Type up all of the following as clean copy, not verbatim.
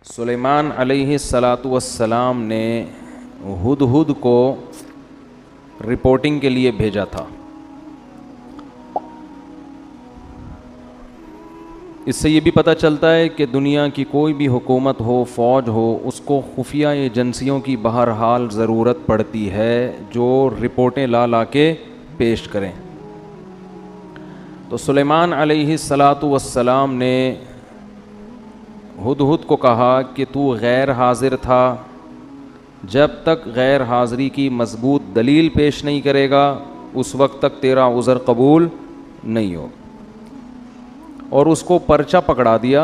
سلیمان علیہ الصلاۃ والسلام نے ہدہد کو رپورٹنگ کے لیے بھیجا تھا. اس سے یہ بھی پتہ چلتا ہے کہ دنیا کی کوئی بھی حکومت ہو، فوج ہو، اس کو خفیہ ایجنسیوں کی بہرحال ضرورت پڑتی ہے جو رپورٹیں لا کے پیش کریں. تو سلیمان علیہ الصلاۃ والسلام نے ہدہد کو کہا کہ تو غیر حاضر تھا، جب تک غیر حاضری کی مضبوط دلیل پیش نہیں کرے گا اس وقت تک تیرا عذر قبول نہیں ہوگا. اور اس کو پرچہ پکڑا دیا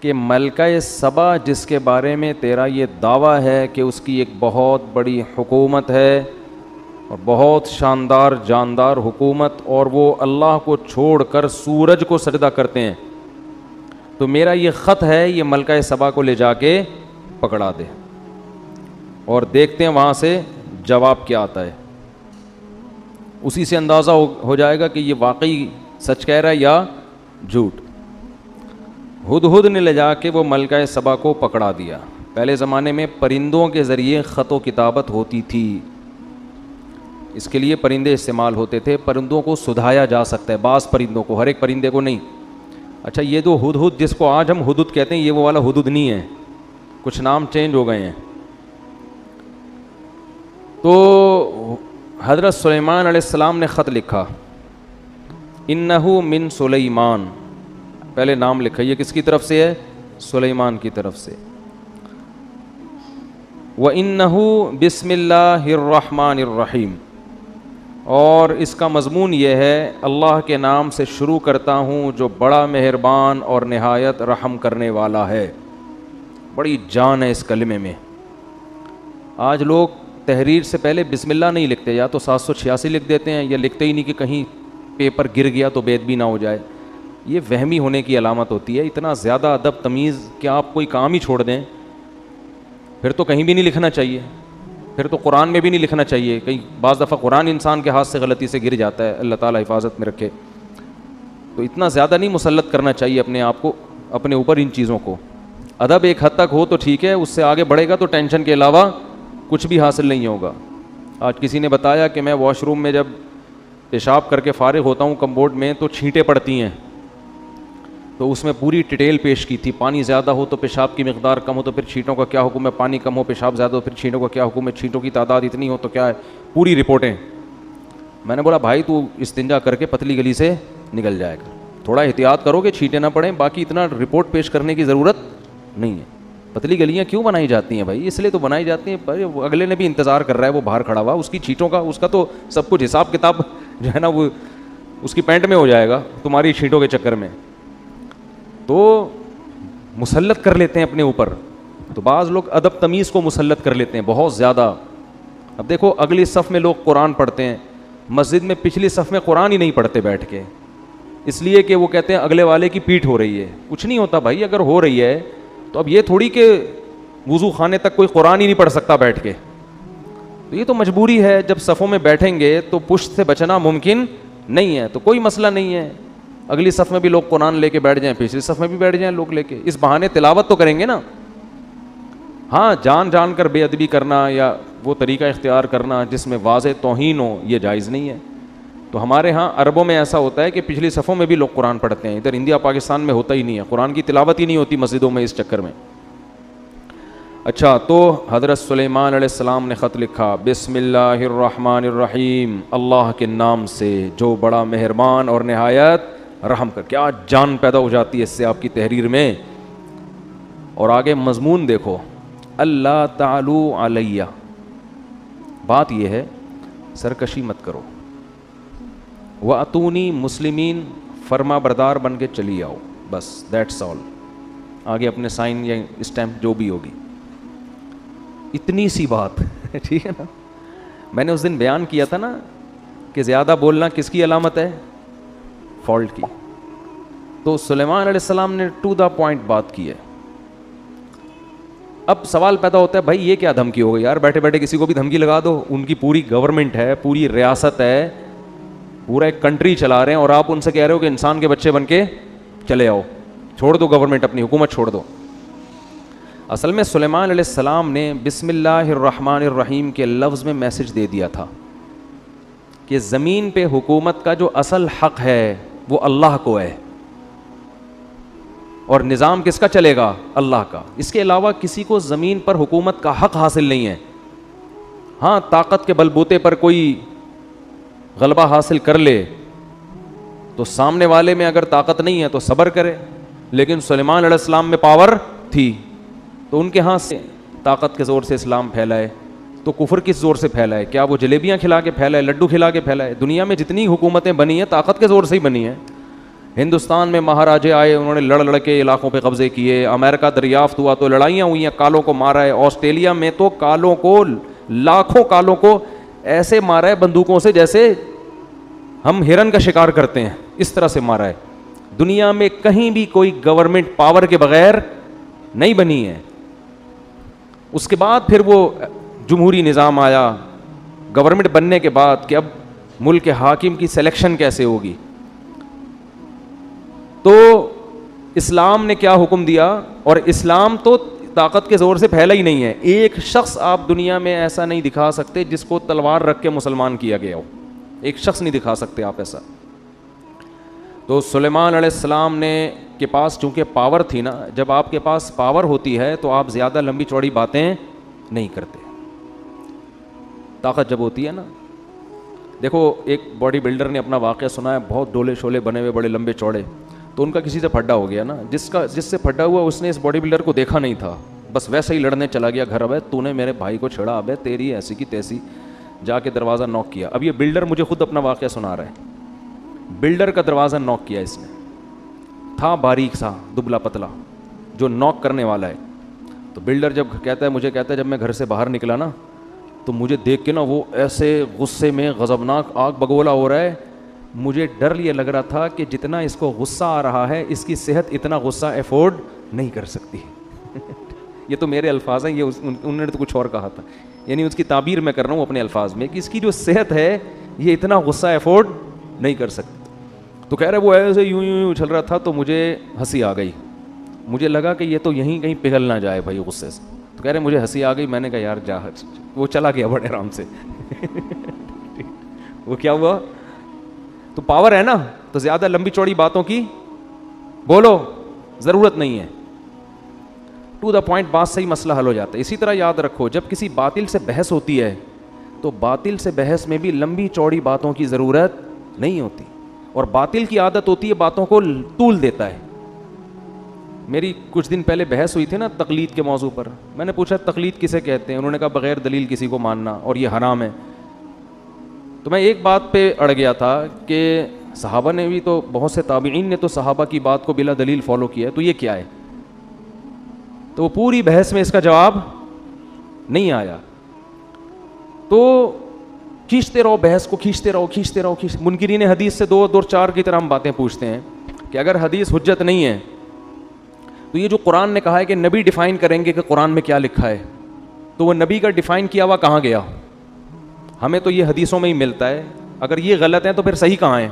کہ ملکہ سبا جس کے بارے میں تیرا یہ دعویٰ ہے کہ اس کی ایک بہت بڑی حکومت ہے اور بہت شاندار جاندار حکومت، اور وہ اللہ کو چھوڑ کر سورج کو سجدہ کرتے ہیں، تو میرا یہ خط ہے، یہ ملکہ سبا کو لے جا کے پکڑا دے اور دیکھتے ہیں وہاں سے جواب کیا آتا ہے. اسی سے اندازہ ہو جائے گا کہ یہ واقعی سچ کہہ رہا ہے یا جھوٹ. ہدہد نے لے جا کے وہ ملکہ سبا کو پکڑا دیا. پہلے زمانے میں پرندوں کے ذریعے خط و کتابت ہوتی تھی، اس کے لیے پرندے استعمال ہوتے تھے. پرندوں کو سدھایا جا سکتا ہے، بعض پرندوں کو، ہر ایک پرندے کو نہیں. اچھا، یہ جو ہدہد جس کو آج ہم ہدہد کہتے ہیں، یہ وہ والا ہدہد نہیں ہے، کچھ نام چینج ہو گئے ہیں. تو حضرت سلیمان علیہ السلام نے خط لکھا، انہو من سلیمان، پہلے نام لکھا، یہ کس کی طرف سے ہے؟ سلیمان کی طرف سے. وَإِنَّهُ بِسْمِ اللَّهِ الرَّحْمَنِ الرَّحِيمِ، اور اس کا مضمون یہ ہے، اللہ کے نام سے شروع کرتا ہوں جو بڑا مہربان اور نہایت رحم کرنے والا ہے. بڑی جان ہے اس کلمے میں. آج لوگ تحریر سے پہلے بسم اللہ نہیں لکھتے، یا تو 786 لکھ دیتے ہیں، یا لکھتے ہی نہیں کہ کہیں پیپر گر گیا تو بے ادبی نہ ہو جائے. یہ وہمی ہونے کی علامت ہوتی ہے. اتنا زیادہ ادب تمیز کہ آپ کوئی کام ہی چھوڑ دیں، پھر تو کہیں بھی نہیں لکھنا چاہیے، پھر تو قرآن میں بھی نہیں لکھنا چاہیے. کئی بعض دفعہ قرآن انسان کے ہاتھ سے غلطی سے گر جاتا ہے، اللہ تعالیٰ حفاظت میں رکھے. تو اتنا زیادہ نہیں مسلط کرنا چاہیے اپنے آپ کو، اپنے اوپر ان چیزوں کو. ادب ایک حد تک ہو تو ٹھیک ہے، اس سے آگے بڑھے گا تو ٹینشن کے علاوہ کچھ بھی حاصل نہیں ہوگا. آج کسی نے بتایا کہ میں واش روم میں جب پیشاب کر کے فارغ ہوتا ہوں کمبورڈ میں تو چھینٹیں پڑتی ہیں، تو اس میں پوری ڈیٹیل پیش کی تھی. پانی زیادہ ہو تو پیشاب کی مقدار کم ہو تو پھر چھینٹوں کا کیا حکم ہے، پانی کم ہو پیشاب زیادہ ہو پھر چھینٹوں کا کیا حکم ہے، چھینٹوں کی تعداد اتنی ہو تو کیا ہے، پوری رپورٹیں. میں نے بولا بھائی تو استنجا کر کے پتلی گلی سے نکل جائے گا، تھوڑا احتیاط کرو کہ چھینٹیں نہ پڑیں، باقی اتنا رپورٹ پیش کرنے کی ضرورت نہیں ہے. پتلی گلیاں کیوں بنائی جاتی ہیں بھائی؟ اس لیے تو بنائی جاتی ہیں، اگلے نے بھی انتظار کر رہا ہے، وہ باہر کھڑا ہوا، اس کی چھینٹوں کا، اس کا تو سب کچھ حساب کتاب جو ہے نا وہ اس کی پینٹ میں ہو جائے گا تمہاری چھینٹوں کے چکر میں. تو مسلط کر لیتے ہیں اپنے اوپر. تو بعض لوگ ادب تمیز کو مسلط کر لیتے ہیں بہت زیادہ. اب دیکھو اگلی صف میں لوگ قرآن پڑھتے ہیں، مسجد میں پچھلی صف میں قرآن ہی نہیں پڑھتے بیٹھ کے، اس لیے کہ وہ کہتے ہیں اگلے والے کی پیٹھ ہو رہی ہے. کچھ نہیں ہوتا بھائی، اگر ہو رہی ہے تو اب یہ تھوڑی کہ وضو خانے تک کوئی قرآن ہی نہیں پڑھ سکتا بیٹھ کے. تو یہ تو مجبوری ہے، جب صفوں میں بیٹھیں گے تو پشت سے بچنا ممکن نہیں ہے، تو کوئی مسئلہ نہیں ہے. اگلی صف میں بھی لوگ قرآن لے کے بیٹھ جائیں، پچھلی صف میں بھی بیٹھ جائیں لوگ لے کے، اس بہانے تلاوت تو کریں گے نا. ہاں، جان کر بے ادبی کرنا یا وہ طریقہ اختیار کرنا جس میں واضح توہین ہو، یہ جائز نہیں ہے. تو ہمارے ہاں عربوں میں ایسا ہوتا ہے کہ پچھلی صفوں میں بھی لوگ قرآن پڑھتے ہیں. ادھر انڈیا پاکستان میں ہوتا ہی نہیں ہے، قرآن کی تلاوت ہی نہیں ہوتی مسجدوں میں اس چکر میں. اچھا، تو حضرت سلیمان علیہ السلام نے خط لکھا، بسم اللہ الرحمن الرحیم، اللہ کے نام سے جو بڑا مہربان اور نہایت رحم کر. کیا جان پیدا ہو جاتی ہے اس سے آپ کی تحریر میں. اور آگے مضمون دیکھو، اللہ تعالو علیہ. بات یہ ہے سرکشی مت کرو، وَأَتُونِي مسلمین، فرما بردار بن کے چلی آؤ، بس دیٹس آل. آگے اپنے سائن یا اسٹیمپ جو بھی ہوگی، اتنی سی بات ٹھیک ہے نا. میں نے اس دن بیان کیا تھا نا کہ زیادہ بولنا کس کی علامت ہے؟ فالٹ کی. تو سلیمان علیہ السلام نے ٹو دا پوائنٹ بات کی ہے. اب سوال پیدا ہوتا ہے بھائی یہ کیا دھمکی ہو گئی یار، بیٹھے بیٹھے کسی کو بھی دھمکی لگا دو. ان کی پوری گورنمنٹ ہے، پوری ریاست ہے، پورا ایک کنٹری چلا رہے ہیں، اور آپ ان سے کہہ رہے ہو کہ انسان کے بچے بن کے چلے آؤ، چھوڑ دو گورنمنٹ، اپنی حکومت چھوڑ دو. اصل میں سلیمان علیہ السلام نے بسم اللہ الرحمن الرحیم کے لفظ میں میسج دے دیا تھا کہ زمین پہ حکومت کا جو اصل حق ہے وہ اللہ کو ہے، اور نظام کس کا چلے گا؟ اللہ کا. اس کے علاوہ کسی کو زمین پر حکومت کا حق حاصل نہیں ہے. ہاں طاقت کے بل بوتے پر کوئی غلبہ حاصل کر لے تو سامنے والے میں اگر طاقت نہیں ہے تو صبر کرے، لیکن سلیمان علیہ السلام میں پاور تھی تو ان کے ہاں سے طاقت کے زور سے اسلام پھیلائے. تو کفر کس زور سے پھیلائے؟ کیا وہ جلیبیاں کھلا کے پھیلائے، لڈو کھلا کے پھیلائے؟ دنیا میں جتنی حکومتیں بنی ہیں طاقت کے زور سے ہی بنی ہیں. ہندوستان میں مہاراجے آئے، انہوں نے لڑ کے علاقوں پہ قبضے کیے. امریکہ دریافت ہوا تو لڑائیاں ہوئی ہیں، کالوں کو مارا ہے. آسٹریلیا میں تو کالوں کو، لاکھوں کالوں کو ایسے مارا ہے بندوقوں سے جیسے ہم ہرن کا شکار کرتے ہیں، اس طرح سے مارا ہے. دنیا میں کہیں بھی کوئی گورنمنٹ پاور کے بغیر نہیں بنی ہے. اس کے بعد پھر وہ جمہوری نظام آیا گورنمنٹ بننے کے بعد کہ اب ملک کے حاکم کی سلیکشن کیسے ہوگی. تو اسلام نے کیا حکم دیا؟ اور اسلام تو طاقت کے زور سے پھیلا ہی نہیں ہے. ایک شخص آپ دنیا میں ایسا نہیں دکھا سکتے جس کو تلوار رکھ کے مسلمان کیا گیا ہو. ایک شخص نہیں دکھا سکتے آپ ایسا. تو سلیمان علیہ السلام نے کے پاس چونکہ پاور تھی نا، جب آپ کے پاس پاور ہوتی ہے تو آپ زیادہ لمبی چوڑی باتیں نہیں کرتے. طاقت جب ہوتی ہے نا، دیکھو ایک باڈی بلڈر نے اپنا واقعہ سنا ہے، بہت ڈولے شولے بنے ہوئے، بڑے لمبے چوڑے. تو ان کا کسی سے پھڈا ہو گیا نا، جس سے پھڈا ہوا اس نے اس باڈی بلڈر کو دیکھا نہیں تھا، بس ویسے ہی لڑنے چلا گیا گھر. ابے تو نے میرے بھائی کو چھڑا، ابے تیری ایسی کی تیسی. جا کے دروازہ نوک کیا. اب یہ بلڈر مجھے خود اپنا واقعہ سنا رہا ہے. بلڈر کا دروازہ نوک کیا اس نے، تھا باریک سا دبلا پتلا جو نوک کرنے والا ہے. تو بلڈر جب کہتا ہے جب میں گھر سے باہر نکلا نا تو مجھے دیکھ کے نا وہ ایسے غصے میں غضبناک آگ بگولا ہو رہا ہے. مجھے ڈر یہ لگ رہا تھا کہ جتنا اس کو غصہ آ رہا ہے اس کی صحت اتنا غصہ افورڈ نہیں کر سکتی. یہ تو میرے الفاظ ہیں، یہ انہوں نے تو کچھ اور کہا تھا، یعنی اس کی تعبیر میں کر رہا ہوں اپنے الفاظ میں کہ اس کی جو صحت ہے یہ اتنا غصہ افورڈ نہیں کر سکتی. تو کہہ رہے وہ ایسے یوں اچھل رہا تھا تو مجھے ہنسی آ گئی. مجھے لگا کہ یہ تو یہیں کہیں پگھل نہ جائے بھائی غصے سے. تو کہہ رہے مجھے ہنسی آ گئی. میں نے کہا یار جا. وہ چلا گیا بڑے آرام سے. وہ کیا ہوا؟ تو پاور ہے نا، تو زیادہ لمبی چوڑی باتوں کی بولو ضرورت نہیں ہے. ٹو دا پوائنٹ بات صحیح، مسئلہ حل ہو جاتا ہے. اسی طرح یاد رکھو جب کسی باطل سے بحث ہوتی ہے تو باطل سے بحث میں بھی لمبی چوڑی باتوں کی ضرورت نہیں ہوتی. اور باطل کی عادت ہوتی ہے باتوں کو طول دیتا ہے. میری کچھ دن پہلے بحث ہوئی تھی نا تقلید کے موضوع پر. میں نے پوچھا تقلید کسے کہتے ہیں؟ انہوں نے کہا بغیر دلیل کسی کو ماننا اور یہ حرام ہے. تو میں ایک بات پہ اڑ گیا تھا کہ صحابہ نے بھی تو، بہت سے تابعین نے تو صحابہ کی بات کو بلا دلیل فالو کیا ہے، تو یہ کیا ہے؟ تو وہ پوری بحث میں اس کا جواب نہیں آیا. تو کھینچتے رہو بحث کو، کھینچتے رہو. منکرین حدیث سے دو چار کی طرح ہم باتیں پوچھتے ہیں کہ اگر حدیث حجت نہیں ہے تو یہ جو قرآن نے کہا ہے کہ نبی ڈیفائن کریں گے کہ قرآن میں کیا لکھا ہے، تو وہ نبی کا ڈیفائن کیا ہوا کہاں گیا؟ ہمیں تو یہ حدیثوں میں ہی ملتا ہے. اگر یہ غلط ہے تو پھر صحیح کہاں ہے؟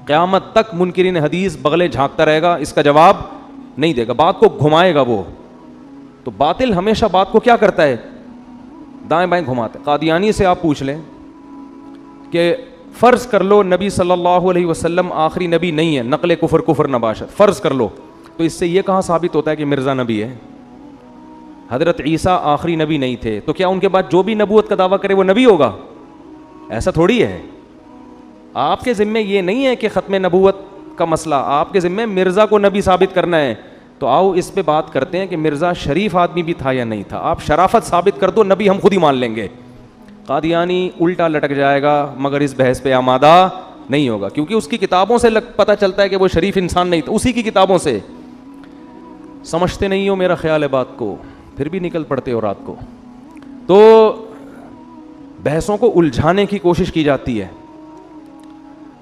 قیامت تک منکرین حدیث بغلیں جھانکتا رہے گا، اس کا جواب نہیں دے گا، بات کو گھمائے گا وہ. تو باطل ہمیشہ بات کو کیا کرتا ہے؟ دائیں بائیں گھماتا ہے. قادیانی سے آپ پوچھ لیں کہ فرض کر لو نبی صلی اللہ علیہ وسلم آخری نبی نہیں ہے، نقل کفر نباشت، فرض کر لو، تو اس سے یہ کہاں ثابت ہوتا ہے کہ مرزا نبی ہے؟ حضرت عیسیٰ آخری نبی نہیں تھے، تو کیا ان کے بعد جو بھی نبوت کا دعویٰ کرے وہ نبی ہوگا؟ ایسا تھوڑی ہے. آپ کے ذمے یہ نہیں ہے کہ ختم نبوت کا مسئلہ، آپ کے ذمے مرزا کو نبی ثابت کرنا ہے. تو آؤ اس پہ بات کرتے ہیں کہ مرزا شریف آدمی بھی تھا یا نہیں تھا. آپ شرافت ثابت کر دو، نبی ہم خود ہی مان لیں گے. قادیانی الٹا لٹک جائے گا مگر اس بحث پہ آمادہ نہیں ہوگا، کیونکہ اس کی کتابوں سے پتہ چلتا ہے کہ وہ شریف انسان نہیں تھا. اسی کی کتابوں سے. سمجھتے نہیں ہو میرا خیال ہے بات کو، پھر بھی نکل پڑتے ہو رات کو. تو بحثوں کو الجھانے کی کوشش کی جاتی ہے.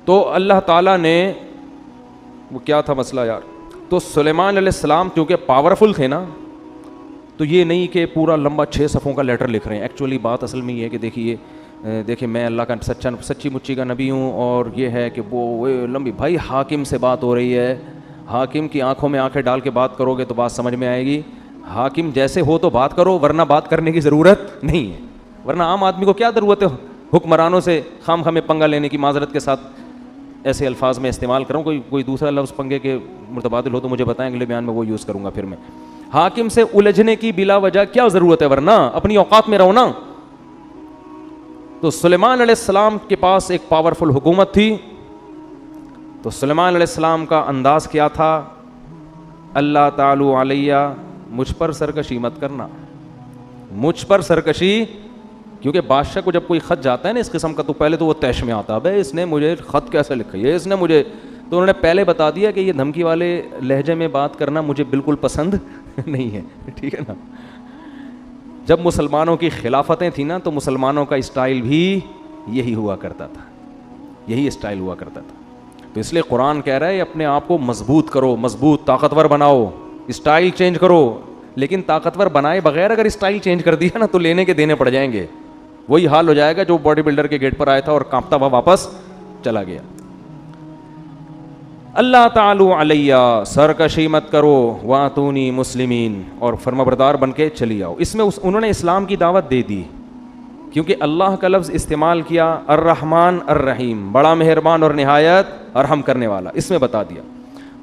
تو اللہ تعالیٰ نے، وہ کیا تھا مسئلہ یار، تو سلیمان علیہ السلام کیونکہ پاورفل تھے نا، تو یہ نہیں کہ پورا لمبا 6 صفحوں کا لیٹر لکھ رہے ہیں. ایکچولی بات اصل میں یہ ہے کہ دیکھیے میں اللہ کا سچی مچی کا نبی ہوں، اور یہ ہے کہ وہ لمبی، بھائی حاکم سے بات ہو رہی ہے، حاکم کی آنکھوں میں آنکھیں ڈال کے بات کرو گے تو بات سمجھ میں آئے گی. حاکم جیسے ہو تو بات کرو, ورنہ بات کرنے کی ضرورت نہیں ہے. ورنہ عام آدمی کو کیا ضرورت ہے حکمرانوں سے خام خامے پنگا لینے کی. معذرت کے ساتھ ایسے الفاظ میں استعمال کروں, کوئی دوسرا لفظ پنگے کے متبادل ہو تو مجھے بتائیں, اگلے بیان میں وہ یوز کروں گا. پھر میں حاکم سے الجھنے کی بلا وجہ کیا ضرورت ہے, ورنہ اپنی اوقات میں رہو نا. تو سلیمان علیہ السلام کے پاس ایک پاورفل حکومت تھی. تو سلیمان علیہ السلام کا انداز کیا تھا, اللہ تعالی علیہ, مجھ پر سرکشی مت کرنا, مجھ پر سرکشی. کیونکہ بادشاہ کو جب کوئی خط جاتا ہے نا اس قسم کا, تو پہلے تو وہ طیش میں آتا ہے, بھائی اس نے مجھے خط کیسے لکھا ہے, اس نے مجھے, تو انہوں نے پہلے بتا دیا کہ یہ دھمکی والے لہجے میں بات کرنا مجھے بالکل پسند نہیں ہے. ٹھیک ہے نا. جب مسلمانوں کی خلافتیں تھیں نا, تو مسلمانوں کا اسٹائل بھی یہی ہوا کرتا تھا, یہی اسٹائل ہوا کرتا تھا. تو اس لیے قرآن کہہ رہا ہے اپنے آپ کو مضبوط کرو, مضبوط طاقتور بناؤ, اسٹائل چینج کرو. لیکن طاقتور بنائے بغیر اگر اسٹائل چینج کر دیا نا تو لینے کے دینے پڑ جائیں گے. وہی حال ہو جائے گا جو باڈی بلڈر کے گیٹ پر آیا تھا اور کانپتا ہوا واپس چلا گیا. اللہ تعالی علیہ, سرکشی مت کرو, واتونی مسلمین, اور فرمانبردار بن کے چلی آؤ. اس میں انہوں نے اسلام کی دعوت دے دی, کیونکہ اللہ کا لفظ استعمال کیا, الرحمن الرحیم, بڑا مہربان اور نہایت رحم کرنے والا. اس میں بتا دیا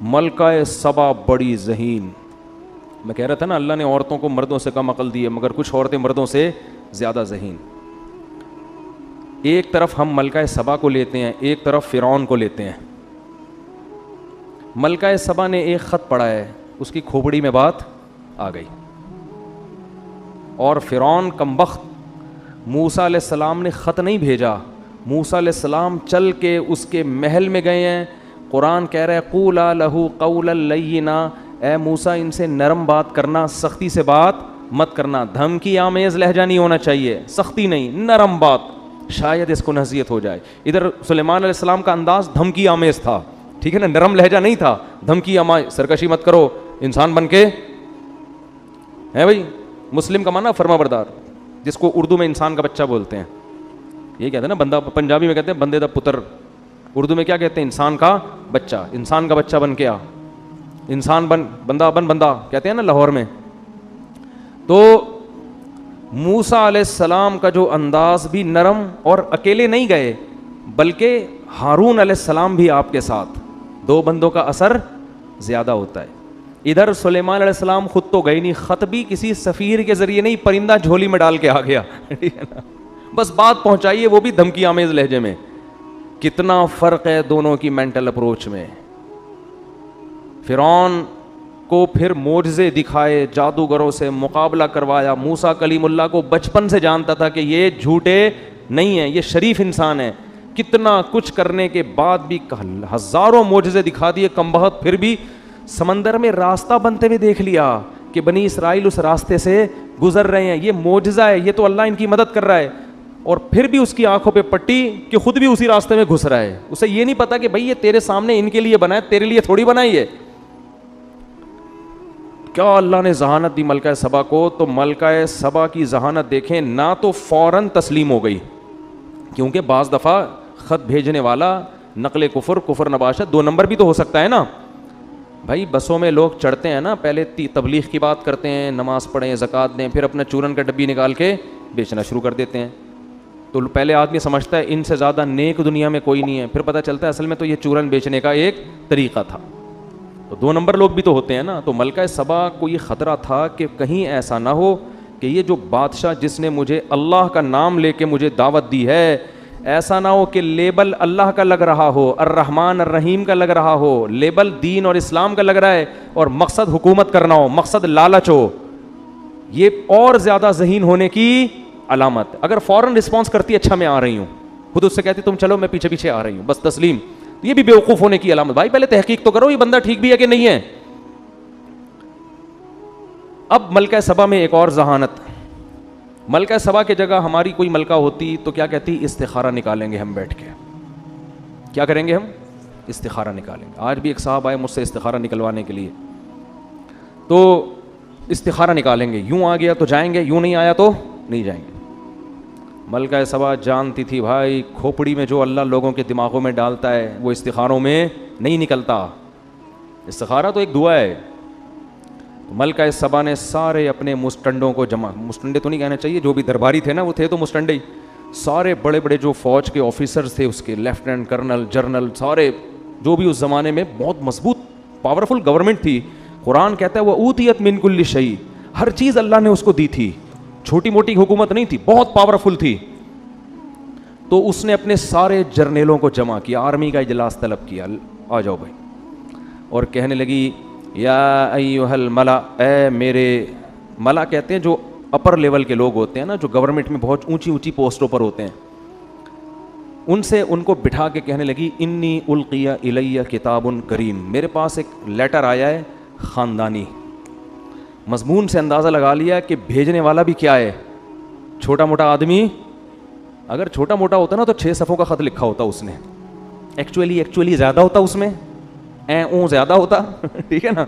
ملکہ سبا بڑی ذہین. میں کہہ رہا تھا نا اللہ نے عورتوں کو مردوں سے کم عقل دی ہے, مگر کچھ عورتیں مردوں سے زیادہ ذہین. ایک طرف ہم ملکہ سبا کو لیتے ہیں, ایک طرف فرعون کو لیتے ہیں. ملکہ سبا نے ایک خط پڑھا ہے, اس کی کھوپڑی میں بات آ گئی, اور فرعون کمبخت موسیٰ علیہ السلام نے خط نہیں بھیجا, موسیٰ علیہ السلام چل کے اس کے محل میں گئے ہیں. قرآن کہہ رہا ہے قولا لہ قولا لینا, اے موسیٰ ان سے نرم بات کرنا, سختی سے بات مت کرنا. دھمکی آمیز لہجہ نہیں ہونا چاہیے, سختی نہیں, نرم بات, شاید اس کو نصیحت ہو جائے. ادھر سلیمان علیہ السلام کا انداز دھمکی آمیز تھا, ٹھیک ہے نا, نرم لہجہ نہیں تھا. دھمکی آمیز, سرکشی مت کرو, انسان بن کے ہے بھائی. مسلم کا معنی فرما بردار, جس کو اردو میں انسان کا بچہ بولتے ہیں. یہ کہتے ہیں نا بندہ, پنجابی میں کہتے ہیں بندے دا پتر, اردو میں کیا کہتے ہیں, انسان کا بچہ. انسان کا بچہ بن کے آ, انسان بن, بندہ بن, بندہ کہتے ہیں نا لاہور میں. تو موسیٰ علیہ السلام کا جو انداز بھی نرم, اور اکیلے نہیں گئے بلکہ ہارون علیہ السلام بھی آپ کے ساتھ. دو بندوں کا اثر زیادہ ہوتا ہے. ادھر سلیمان علیہ السلام خود تو گئے نہیں, خط بھی کسی سفیر کے ذریعے نہیں, پرندہ جھولی میں ڈال کے آ گیا, ٹھیک ہے نا, بس بات پہنچائیے, وہ بھی دھمکی آمیز لہجے میں. کتنا فرق ہے دونوں کی مینٹل اپروچ میں. فرعون کو پھر معجزے دکھائے, جادوگروں سے مقابلہ کروایا. موسیٰ کلیم اللہ کو بچپن سے جانتا تھا کہ یہ جھوٹے نہیں ہیں, یہ شریف انسان ہیں. کتنا کچھ کرنے کے بعد بھی ہزاروں معجزے دکھا دیے کمبخت, پھر بھی سمندر میں راستہ بنتے ہوئے دیکھ لیا کہ بنی اسرائیل اس راستے سے گزر رہے ہیں, یہ معجزہ ہے, یہ تو اللہ ان کی مدد کر رہا ہے. اور پھر بھی اس کی آنکھوں پہ پٹی کہ خود بھی اسی راستے میں گھس رہا ہے. اسے یہ نہیں پتا کہ بھائی یہ تیرے سامنے ان کے لیے بنا ہے, تیرے لیے تھوڑی بنائی ہے. کیا اللہ نے ذہانت دی ملکہ سبا کو. تو ملکہ سبا کی ذہانت دیکھیں, نہ تو فوراً تسلیم ہو گئی, کیونکہ بعض دفعہ خط بھیجنے والا نقل کفر, کفر نباشت, دو نمبر بھی تو ہو سکتا ہے نا. بھائی بسوں میں لوگ چڑھتے ہیں نا, پہلے تبلیغ کی بات کرتے ہیں, نماز پڑھیں, زکوٰۃ دیں, پھر اپنا چورن کا ڈبی نکال کے بیچنا شروع کر دیتے ہیں. تو پہلے آدمی سمجھتا ہے ان سے زیادہ نیک دنیا میں کوئی نہیں ہے, پھر پتہ چلتا ہے اصل میں تو یہ چورن بیچنے کا ایک طریقہ تھا. تو دو نمبر لوگ بھی تو ہوتے ہیں نا. تو ملکہ سبا کو یہ خطرہ تھا کہ کہیں ایسا نہ ہو کہ یہ جو بادشاہ جس نے مجھے اللہ کا نام لے کے مجھے دعوت دی ہے, ایسا نہ ہو کہ لیبل اللہ کا لگ رہا ہو, الرحمن الرحیم کا لگ رہا ہو, لیبل دین اور اسلام کا لگ رہا ہے, اور مقصد حکومت کرنا ہو, مقصد لالچ ہو. یہ اور زیادہ ذہین ہونے کی علامت. اگر فوراً رسپانس کرتی اچھا میں آ رہی ہوں, خود اس سے کہتی تم چلو میں پیچھے پیچھے آ رہی ہوں, بس تسلیم, یہ بھی بیوقوف ہونے کی علامت. بھائی پہلے تحقیق تو کرو یہ بندہ ٹھیک بھی ہے کہ نہیں ہے. اب ملکہ سبا میں ایک اور ذہانت. ملکہ سبا کی جگہ ہماری کوئی ملکہ ہوتی تو کیا کہتی, استخارہ نکالیں گے ہم بیٹھ کے. کیا کریں گے ہم, استخارہ نکالیں گے. آج بھی ایک صاحب آئے مجھ سے استخارہ نکلوانے کے لیے, تو استخارہ نکالیں گے, یوں آ گیا تو جائیں گے, یوں نہیں آیا تو نہیں جائیں گے. ملکہ سبا جانتی تھی بھائی کھوپڑی میں جو اللہ لوگوں کے دماغوں میں ڈالتا ہے وہ استخاروں میں نہیں نکلتا. استخارہ تو ایک دعا ہے. تو ملکہ سبا نے سارے اپنے مسٹنڈوں کو جمع, مسٹنڈے تو نہیں کہنا چاہیے, جو بھی درباری تھے نا وہ تھے تو مسٹنڈے ہی, سارے بڑے بڑے جو فوج کے آفیسرز تھے اس کے, لیفٹیننٹ کرنل, جرنل, سارے جو بھی اس زمانے میں بہت مضبوط پاورفل گورنمنٹ تھی. قرآن کہتا ہے وہ اوتیت من کل شیء, ہر چیز اللہ نے اس کو دی تھی, چھوٹی موٹی حکومت نہیں تھی, بہت پاورفل تھی. تو اس نے اپنے سارے جرنیلوں کو جمع کیا, آرمی کا اجلاس طلب کیا, آ جاؤ بھائی, اور کہنے لگی یا ایھا الملا, اے میرے, ملا کہتے ہیں جو اپر لیول کے لوگ ہوتے ہیں نا, جو گورنمنٹ میں بہت اونچی اونچی پوسٹوں پر ہوتے ہیں, ان سے ان کو بٹھا کے کہنے لگی انی القی الی کتاب کریم, میرے پاس ایک لیٹر آیا ہے خاندانی. مضمون سے اندازہ لگا لیا کہ بھیجنے والا بھی کیا ہے, چھوٹا موٹا آدمی. اگر چھوٹا موٹا ہوتا نا تو 6 صفحوں کا خط لکھا ہوتا اس نے, ایکچولی زیادہ ہوتا اس میں, اوں زیادہ ہوتا, ٹھیک ہے نا.